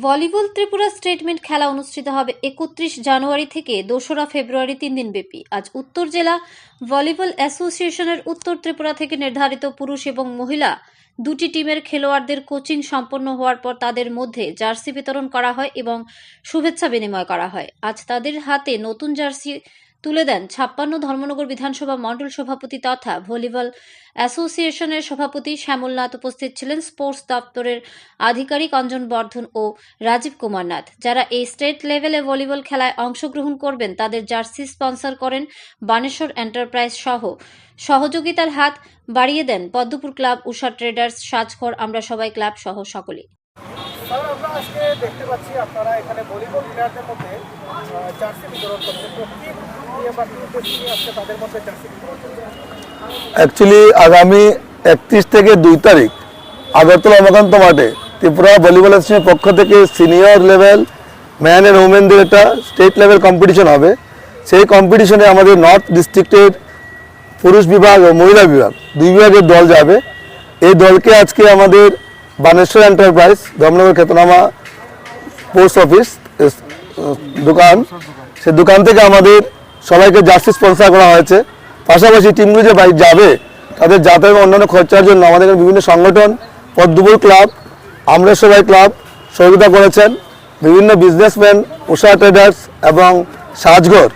Volleyball Tripura statement খেলা অনুষ্ঠিত হবে 31 জানুয়ারি থেকে 2রা ফেব্রুয়ারি 3 দিন ব্যাপী। আজ উত্তর জেলা ভলিবল অ্যাসোসিয়েশনের উত্তর ত্রিপুরা থেকে নির্ধারিত পুরুষ এবং মহিলা দুটি টিমের খেলোয়াড়দের কোচিং সম্পন্ন হওয়ার পর তাদের মধ্যে জার্সি বিতরণ করা হয় এবং শুভেচ্ছা বিনিময় করা হয়। আজ তাদের হাতে নতুন জার্সি তুলে দেন 56 ধর্মনগর বিধানসভা মণ্ডল সভাপতি তথা ভলিবল অ্যাসোসিয়েশনের সভাপতি শ্যামলনাথ। উপস্থিত ছিলেন স্পোর্টস দপ্তরের আধিকারিক অঞ্জন বর্ধন ও রাজীব কুমার নাথ। যারা এই স্টেট লেভেলে ভলিবল খেলায় অংশগ্রহণ করবেন তাদের জার্সি স্পন্সর করেন বানেশ্বর এন্টারপ্রাইজ সহ সহযোগিতার হাত বাড়িয়ে দেন পদ্মপুর ক্লাব, উষা ট্রেডার্স, সাজঘর, আমরা সবাই ক্লাব সহ সকলে। আমরা আজকে দেখতে পাচ্ছি আপনারা এখানে ভলিবল প্লেয়ারদের মধ্যে জার্সি বিতরণ করছেন। তো কি নিয়ে আসছে তাদের মধ্যে জার্সি বিতরণ করছেন? অ্যাকচুয়ালি আগামী 31 থেকে 2 তারিখ আগরতলা অমরকান্ত মাঠে ত্রিপুরা ভলিবল অ্যাসোসিয়েশনের পক্ষ থেকে সিনিয়র লেভেল ম্যান অ্যান্ড ওমেনদের একটা স্টেট লেভেল কম্পিটিশন হবে। সেই কম্পিটিশনে আমাদের নর্থ ডিস্ট্রিক্টের পুরুষ বিভাগ ও মহিলা বিভাগ দুই বিভাগের দল যাবে। এই দলকে আজকে আমাদের বানেশ্বর এন্টারপ্রাইজ ধর্মনগর খ্যাতনামা পোস্ট অফিস দোকান, সে দোকান থেকে আমাদের সবাইকে জার্সি স্পন্সর করা হয়েছে। পাশাপাশি টিমগুলো যে বাইরে যাবে তাদের যাতায়াত এবং অন্যান্য খরচার জন্য আমাদের বিভিন্ন সংগঠন, পদ্মপুর ক্লাব, আমরা সবাই ক্লাব সহযোগিতা করেছেন। বিভিন্ন বিজনেসম্যান, উষা ট্রেডার্স এবং সাজঘর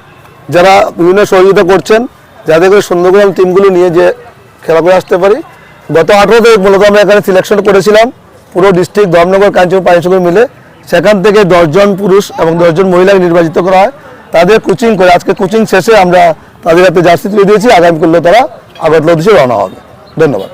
যারা বিভিন্ন সহযোগিতা করছেন যাতে করে সুন্দর করে টিমগুলো নিয়ে যে খেলা করে আসতে পারি। গত 18 তারিখ মূলত আমরা এখানে সিলেকশন করেছিলাম পুরো ডিস্ট্রিক্ট ধর্মনগর, কাঞ্চন, পানিসাগর মিলে। সেখান থেকে 10 জন পুরুষ এবং 10 জন মহিলাকে নির্বাচিত করা হয়। তাদের কোচিং করে আজকে কোচিং শেষে আমরা তাদের হাতে জার্সি তুলে দিয়েছি। আগামীকাল তারা আগরতলা উদ্দেশ্যে রওনা হবে। ধন্যবাদ।